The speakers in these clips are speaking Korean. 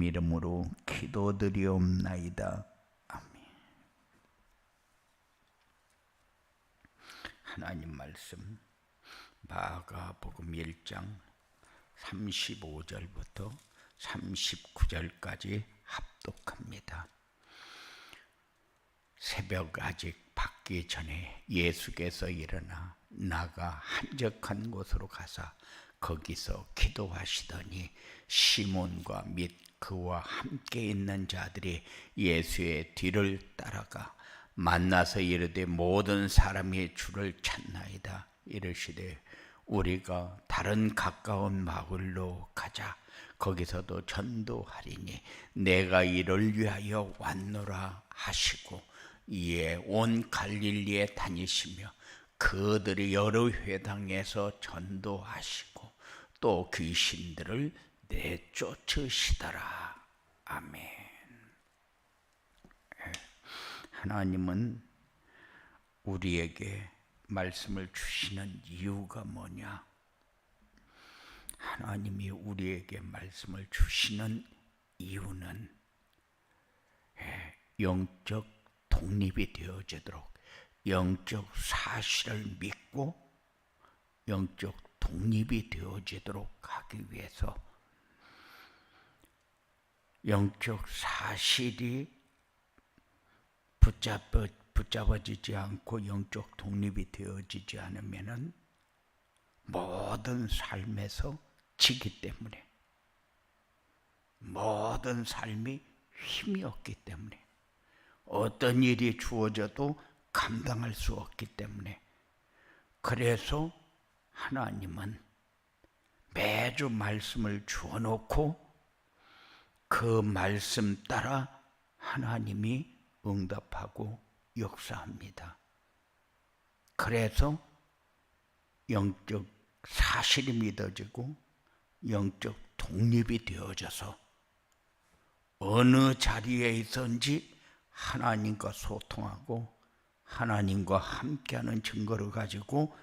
이름으로 기도드리옵나이다. 아멘. 하나님 말씀 마가복음 1장 35절부터 39절까지 합독합니다. 새벽 아직 밝기 전에 예수께서 일어나 나가 한적한 곳으로 가사 거기서 기도하시더니 시몬과 및 그와 함께 있는 자들이 예수의 뒤를 따라가 만나서 이르되 모든 사람이 주를 찾나이다. 이르시되 우리가 다른 가까운 마을로 가자. 거기서도 전도하리니 내가 이를 위하여 왔노라 하시고 이에 온 갈릴리에 다니시며 그들이 여러 회당에서 전도하시고 또 귀신들을 내쫓으시더라. 아멘. 하나님은 우리에게 말씀을 주시는 이유가 뭐냐? 하나님이 우리에게 말씀을 주시는 이유는 영적 독립이 되어지도록, 영적 사실을 믿고 영적 독립이 되어지도록 하기 위해서, 영적 사실이 붙잡아지지 않고 영적 독립이 되어지지 않으면은 모든 삶에서 지기 때문에, 모든 삶이 힘이 없기 때문에, 어떤 일이 주어져도 감당할 수 없기 때문에, 그래서 하나님은 매주 말씀을 주어놓고 그 말씀 따라 하나님이 응답하고 역사합니다. 그래서 영적 사실이 믿어지고 영적 독립이 되어져서 어느 자리에 있든지 하나님과 소통하고 하나님과 함께하는 증거를 가지고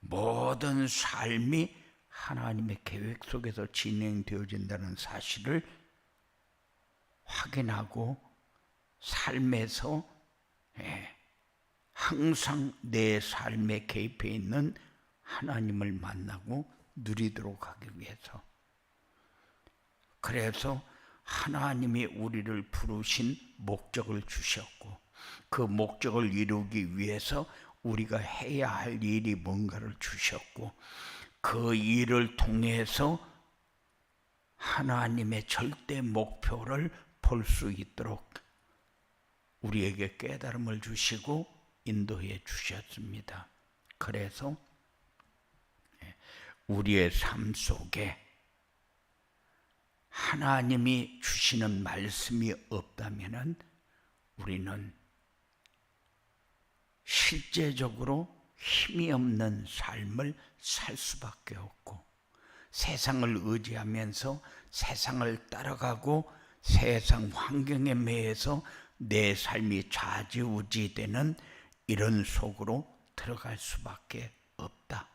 모든 삶이 하나님의 계획 속에서 진행되어진다는 사실을 확인하고 삶에서 항상 내 삶에 개입해 있는 하나님을 만나고 누리도록 하기 위해서, 그래서 하나님이 우리를 부르신 목적을 주셨고 그 목적을 이루기 위해서 우리가 해야 할 일이 뭔가를 주셨고 그 일을 통해서 하나님의 절대 목표를 볼 수 있도록 우리에게 깨달음을 주시고 인도해 주셨습니다. 그래서 우리의 삶 속에 하나님이 주시는 말씀이 없다면 우리는 실제적으로 힘이 없는 삶을 살 수밖에 없고, 세상을 의지하면서 세상을 따라가고 세상 환경에 매여서 내 삶이 좌지우지되는 이런 속으로 들어갈 수밖에 없다.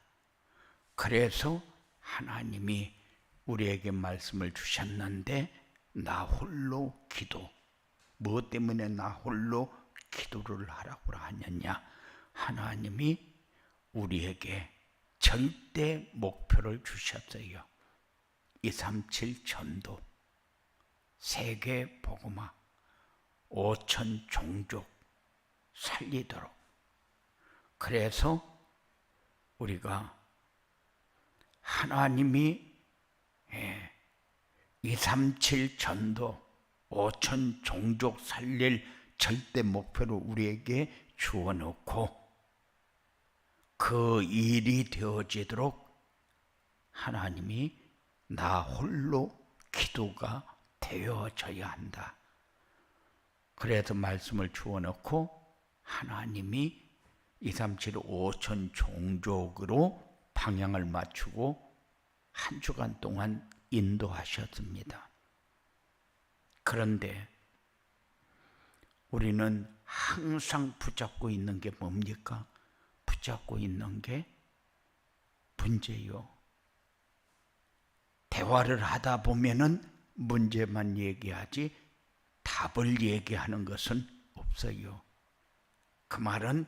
그래서 하나님이 우리에게 말씀을 주셨는데, 나 홀로 기도. 무엇 때문에 나 홀로 기도를 하라고 하느냐? 하나님이 우리에게 절대 목표를 주셨어요. 237 전도, 세계 복음화, 5천 종족 살리도록. 그래서 우리가 하나님이 237 전도, 5천 종족 살릴 절대 목표를 우리에게 주어놓고 그 일이 되어지도록 하나님이 나 홀로 기도가 되어져야 한다. 그래서 말씀을 주어놓고 하나님이 237 5천 종족으로 방향을 맞추고 한 주간 동안 인도하셨습니다. 그런데 우리는 항상 붙잡고 있는 게 뭡니까? 붙잡고 있는 게 문제요. 대화를 하다 보면은 문제만 얘기하지 답을 얘기하는 것은 없어요. 그 말은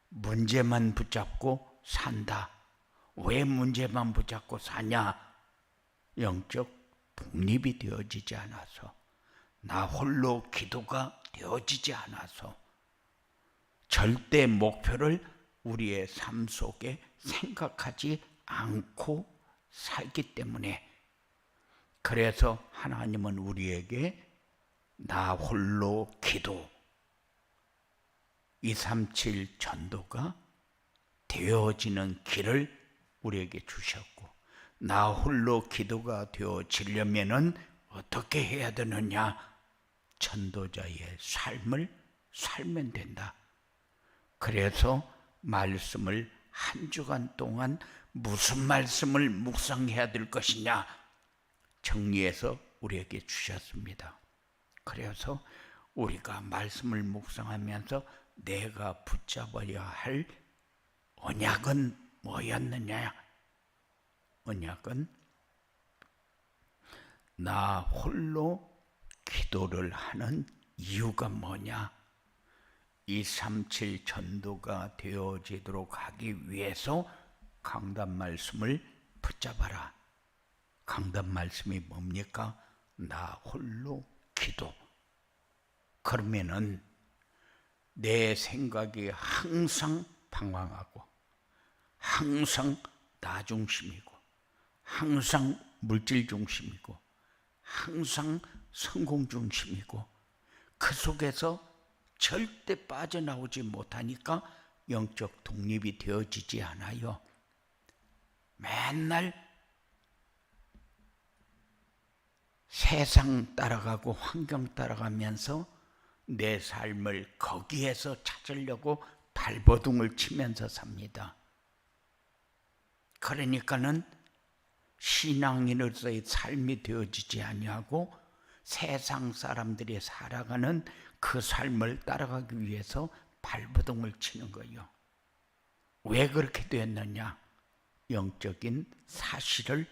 문제만 붙잡고 산다. 왜 문제만 붙잡고 사냐? 영적 독립이 되어지지 않아서, 나 홀로 기도가 되어지지 않아서, 절대 목표를 우리의 삶 속에 생각하지 않고 살기 때문에, 그래서 하나님은 우리에게 나 홀로 기도, 237 전도가 되어지는 길을 우리에게 주셨고, 나 홀로 기도가 되어지려면은 어떻게 해야 되느냐? 전도자의 삶을 살면 된다. 그래서 말씀을 한 주간 동안 무슨 말씀을 묵상해야 될 것이냐 정리해서 우리에게 주셨습니다. 그래서 우리가 말씀을 묵상하면서 내가 붙잡아야 할 언약은 뭐였느냐? 언약은 나 홀로 기도를 하는 이유가 뭐냐? 237 전도가 되어지도록 하기 위해서 강단 말씀을 붙잡아라. 강단 말씀이 뭡니까? 나 홀로 기도. 그러면은 내 생각이 항상 방황하고, 항상 나 중심이고, 항상 물질 중심이고, 항상 성공 중심이고, 그 속에서 절대 빠져나오지 못하니까 영적 독립이 되어지지 않아요. 맨날 세상 따라가고 환경 따라가면서 내 삶을 거기에서 찾으려고 발버둥을 치면서 삽니다. 그러니까는 신앙인으로서의 삶이 되어지지 아니하고 세상 사람들이 살아가는 그 삶을 따라가기 위해서 발버둥을 치는 거예요. 왜 그렇게 됐느냐? 영적인 사실을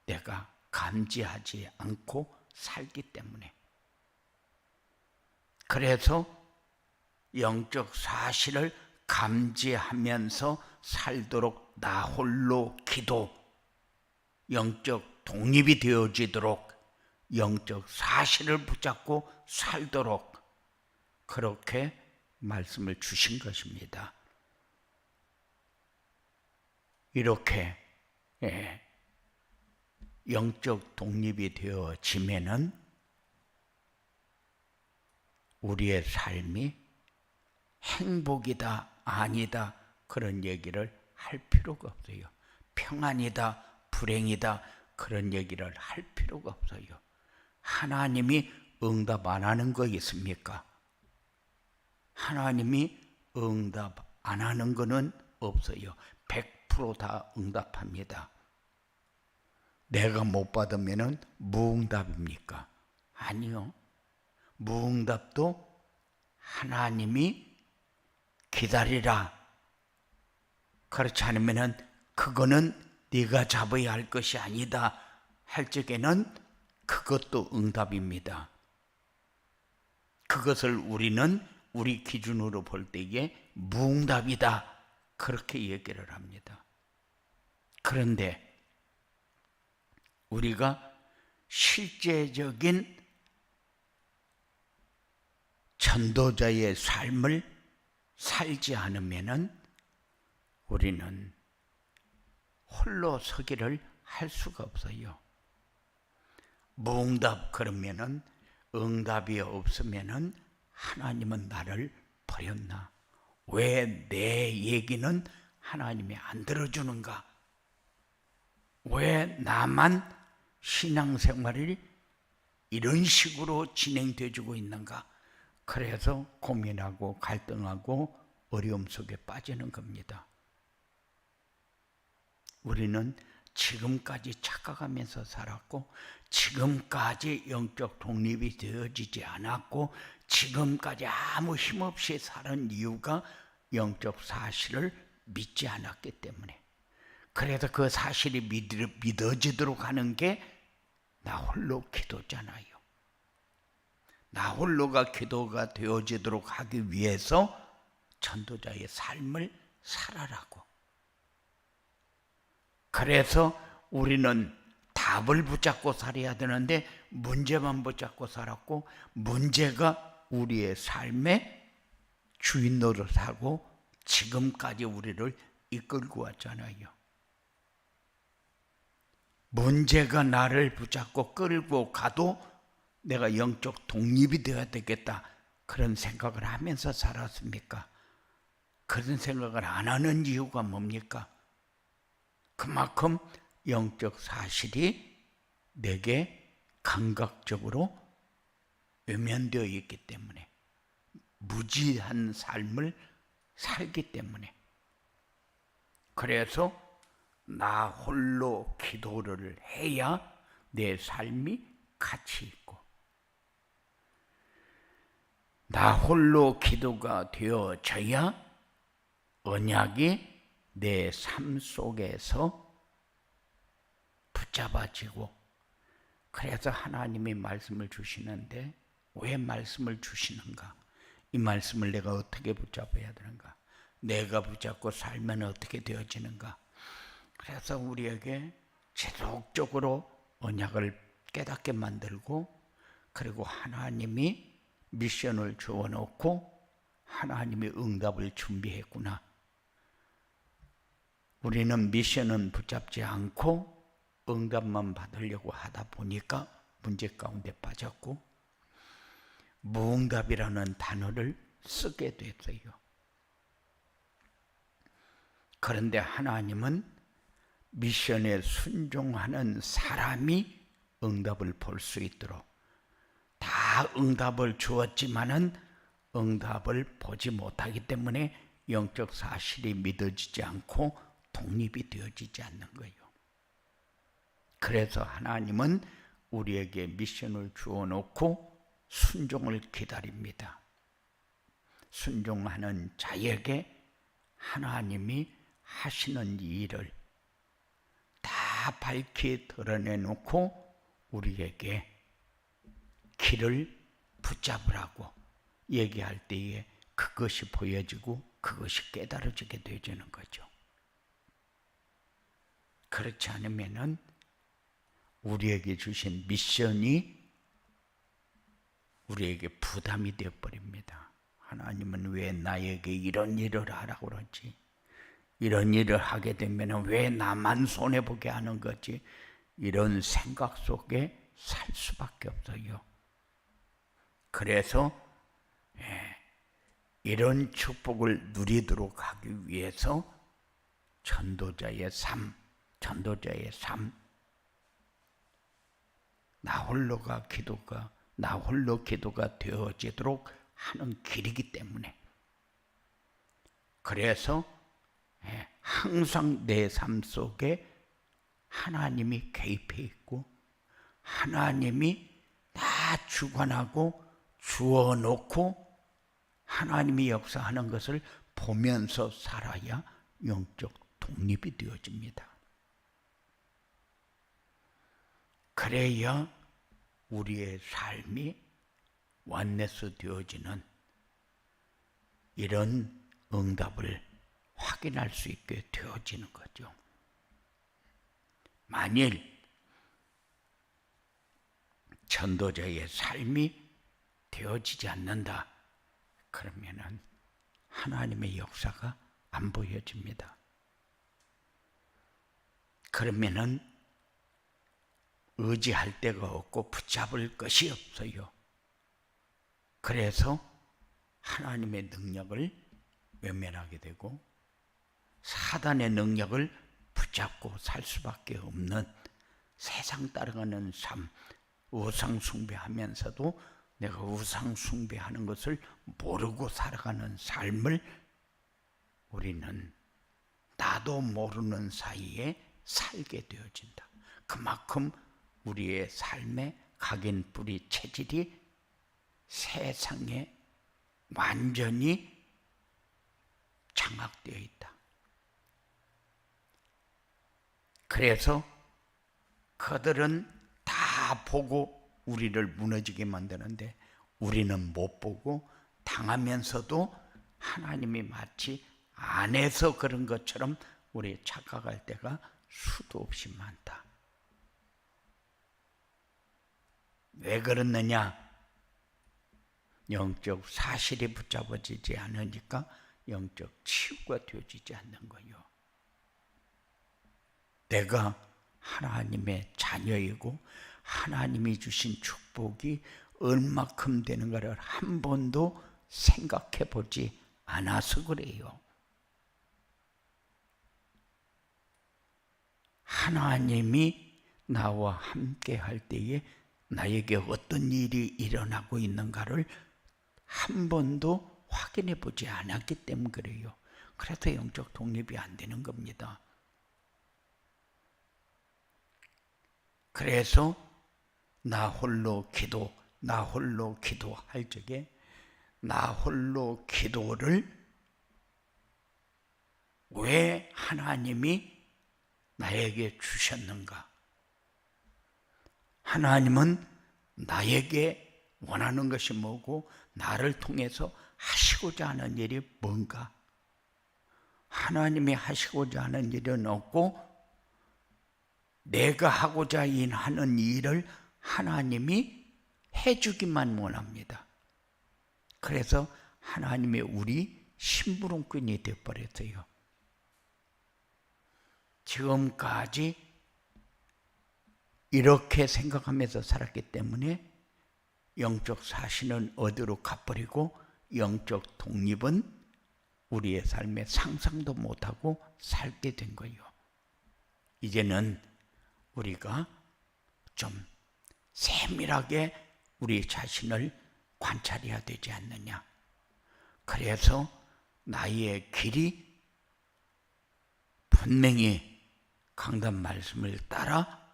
내가 감지하지 않고 살기 때문에. 그래서 영적 사실을 감지하면서 살도록 나 홀로 기도, 영적 독립이 되어지도록, 영적 사실을 붙잡고 살도록 그렇게 말씀을 주신 것입니다. 이렇게 영적 독립이 되어지면은 우리의 삶이 행복이다, 아니다 그런 얘기를 할 필요가 없어요. 평안이다, 불행이다 그런 얘기를 할 필요가 없어요. 하나님이 응답 안 하는 거 있습니까? 하나님이 응답 안 하는 거는 없어요. 100% 다 응답합니다. 내가 못 받으면 무응답입니까? 아니요. 무응답도 하나님이 기다리라. 그렇지 않으면 그거는 네가 잡아야 할 것이 아니다 할 적에는 그것도 응답입니다. 그것을 우리는 우리 기준으로 볼 때에 무응답이다 그렇게 얘기를 합니다. 그런데 우리가 실제적인 전도자의 삶을 살지 않으면은 우리는 홀로 서기를 할 수가 없어요. 무응답 그러면은 응답이 없으면은 하나님은 나를 버렸나? 왜 내 얘기는 하나님이 안 들어주는가? 왜 나만 신앙생활이 이런 식으로 진행되어지고 있는가? 그래서 고민하고 갈등하고 어려움 속에 빠지는 겁니다. 우리는 지금까지 착각하면서 살았고, 지금까지 영적 독립이 되어지지 않았고, 지금까지 아무 힘없이 살은 이유가 영적 사실을 믿지 않았기 때문에. 그래서 그 사실이 믿어지도록 하는 게 나 홀로 기도잖아요. 나 홀로가 기도가 되어지도록 하기 위해서 전도자의 삶을 살아라고. 그래서 우리는 답을 붙잡고 살아야 되는데 문제만 붙잡고 살았고, 문제가 우리의 삶의 주인 노릇하고 지금까지 우리를 이끌고 왔잖아요. 문제가 나를 붙잡고 끌고 가도 내가 영적 독립이 되어야 되겠다, 그런 생각을 하면서 살았습니까? 그런 생각을 안 하는 이유가 뭡니까? 그만큼 영적 사실이 내게 감각적으로 외면되어 있기 때문에, 무지한 삶을 살기 때문에. 그래서 나 홀로 기도를 해야 내 삶이 가치 있고, 나 홀로 기도가 되어져야 언약이 내 삶 속에서 붙잡아지고. 그래서 하나님이 말씀을 주시는데 왜 말씀을 주시는가? 이 말씀을 내가 어떻게 붙잡아야 되는가? 내가 붙잡고 살면 어떻게 되어지는가? 그래서 우리에게 지속적으로 언약을 깨닫게 만들고, 그리고 하나님이 미션을 주어놓고 하나님이 응답을 준비했구나. 우리는 미션은 붙잡지 않고 응답만 받으려고 하다 보니까 문제 가운데 빠졌고 무응답이라는 단어를 쓰게 됐어요. 그런데 하나님은 미션에 순종하는 사람이 응답을 볼 수 있도록, 다 응답을 주었지만은 응답을 보지 못하기 때문에 영적 사실이 믿어지지 않고 독립이 되어지지 않는 거예요. 그래서 하나님은 우리에게 미션을 주어놓고 순종을 기다립니다. 순종하는 자에게 하나님이 하시는 일을 다 밝히 드러내놓고 우리에게 길을 붙잡으라고 얘기할 때에 그것이 보여지고 그것이 깨달아지게 되어지는 거죠. 그렇지 않으면은 우리에게 주신 미션이 우리에게 부담이 되어버립니다. 하나님은 왜 나에게 이런 일을 하라고 그러지? 이런 일을 하게 되면 왜 나만 손해보게 하는 거지? 이런 생각 속에 살 수밖에 없어요. 그래서 이런 축복을 누리도록 하기 위해서 전도자의 삶, 나 홀로 기도가 되어지도록 하는 길이기 때문에, 그래서 항상 내 삶 속에 하나님이 개입해 있고 하나님이 다 주관하고 주어놓고 하나님이 역사하는 것을 보면서 살아야 영적 독립이 되어집니다. 그래야 우리의 삶이 완네스 되어지는 이런 응답을 확인할 수 있게 되어지는 거죠. 만일 전도자의 삶이 되어지지 않는다, 그러면은 하나님의 역사가 안 보여집니다. 그러면은 의지할 데가 없고 붙잡을 것이 없어요. 그래서 하나님의 능력을 외면하게 되고 사단의 능력을 붙잡고 살 수밖에 없는 세상 따라가는 삶, 우상 숭배하면서도 내가 우상 숭배하는 것을 모르고 살아가는 삶을 우리는 나도 모르는 사이에 살게 되어진다. 그만큼 우리의 삶의 각인뿌리 체질이 세상에 완전히 장악되어 있다. 그래서 그들은 다 다 보고 우리를 무너지게 만드는데 우리는 못 보고 당하면서도 하나님이 마치 안 해서 그런 것처럼 우리 착각할 때가 수도 없이 많다. 왜 그렇느냐? 영적 사실이 붙잡아지지 않으니까 영적 치유가 되어지지 않는 거예요. 내가 하나님의 자녀이고 하나님이 주신 축복이 얼마큼 되는가를 한 번도 생각해 보지 않아서 그래요. 하나님이 나와 함께 할 때에 나에게 어떤 일이 일어나고 있는가를 한 번도 확인해 보지 않았기 때문에 그래요. 그래서 영적 독립이 안 되는 겁니다. 그래서 나 홀로 기도할 적에 나 홀로 기도를 왜 하나님이 나에게 주셨는가? 하나님은 나에게 원하는 것이 뭐고 나를 통해서 하시고자 하는 일이 뭔가? 하나님이 하시고자 하는 일은 없고 내가 하고자 하는 일을 하나님이 해주기만 원합니다. 그래서 하나님이 우리 심부름꾼이 되어버렸어요. 지금까지 이렇게 생각하면서 살았기 때문에 영적 사실은 어디로 가버리고 영적 독립은 우리의 삶에 상상도 못하고 살게 된 거예요. 이제는 우리가 좀 세밀하게 우리 자신을 관찰해야 되지 않느냐. 그래서 나의 길이 분명히 강단 말씀을 따라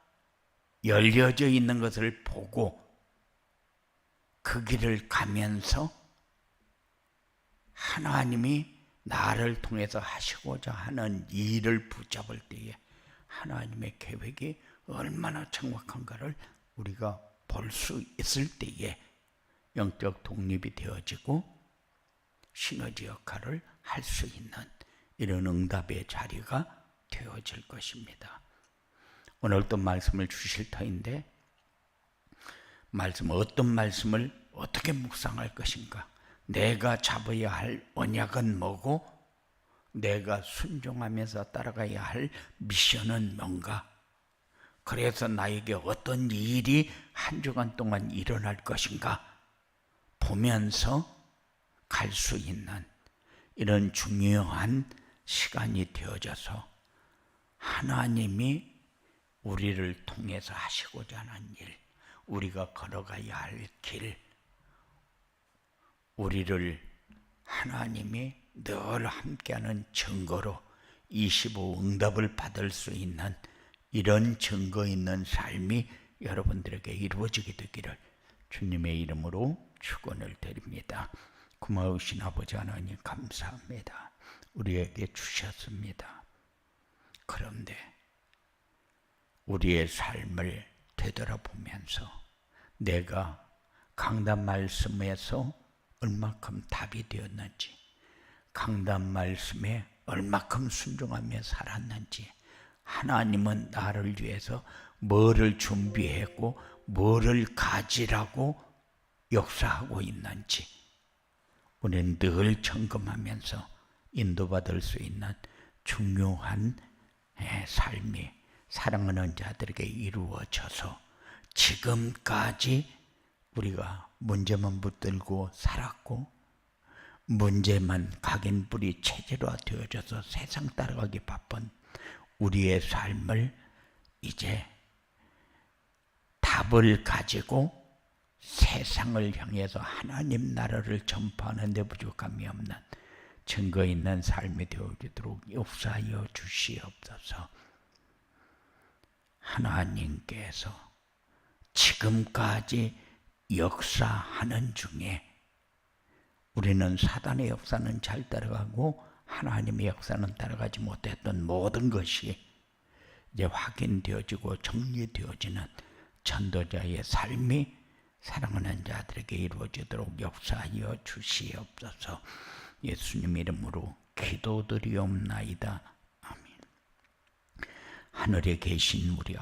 열려져 있는 것을 보고 그 길을 가면서 하나님이 나를 통해서 하시고자 하는 일을 붙잡을 때에 하나님의 계획이 얼마나 정확한가를 우리가 볼 수 있을 때에 영적 독립이 되어지고 시너지 역할을 할 수 있는 이런 응답의 자리가 되어질 것입니다. 오늘 또 말씀을 주실 터인데 어떤 말씀을 어떻게 묵상할 것인가? 내가 잡아야 할 언약은 뭐고 내가 순종하면서 따라가야 할 미션은 뭔가? 그래서 나에게 어떤 일이 한 주간 동안 일어날 것인가? 보면서 갈 수 있는 이런 중요한 시간이 되어져서 하나님이 우리를 통해서 하시고자 하는 일, 우리가 걸어가야 할 길, 우리를 하나님이 늘 함께하는 증거로 25 응답을 받을 수 있는 이런 증거 있는 삶이 여러분들에게 이루어지게 되기를 주님의 이름으로 축원을 드립니다. 고마우신 아버지 하나님 감사합니다. 우리에게 주셨습니다. 그런데 우리의 삶을 되돌아보면서 내가 강단 말씀에서 얼마큼 답이 되었는지, 강단 말씀에 얼마큼 순종하며 살았는지, 하나님은 나를 위해서 뭐를 준비했고 뭐를 가지라고 역사하고 있는지 우리는 늘 점검하면서 인도받을 수 있는 중요한 삶이 사랑하는 자들에게 이루어져서 지금까지 우리가 문제만 붙들고 살았고 문제만 각인뿌리 체질화 되어져서 세상 따라가기 바쁜 우리의 삶을 이제 답을 가지고 세상을 향해서 하나님 나라를 전파하는 데 부족함이 없는 증거 있는 삶이 되어지도록 역사하여 주시옵소서. 하나님께서 지금까지 역사하는 중에 우리는 사단의 역사는 잘 따라가고 하나님의 역사는 따라가지 못했던 모든 것이 이제 확인되어지고 정리되어지는 전도자의 삶이 사랑하는 자들에게 이루어지도록 역사하여 주시옵소서. 예수님 이름으로 기도드리옵나이다. 아멘. 하늘에 계신 우리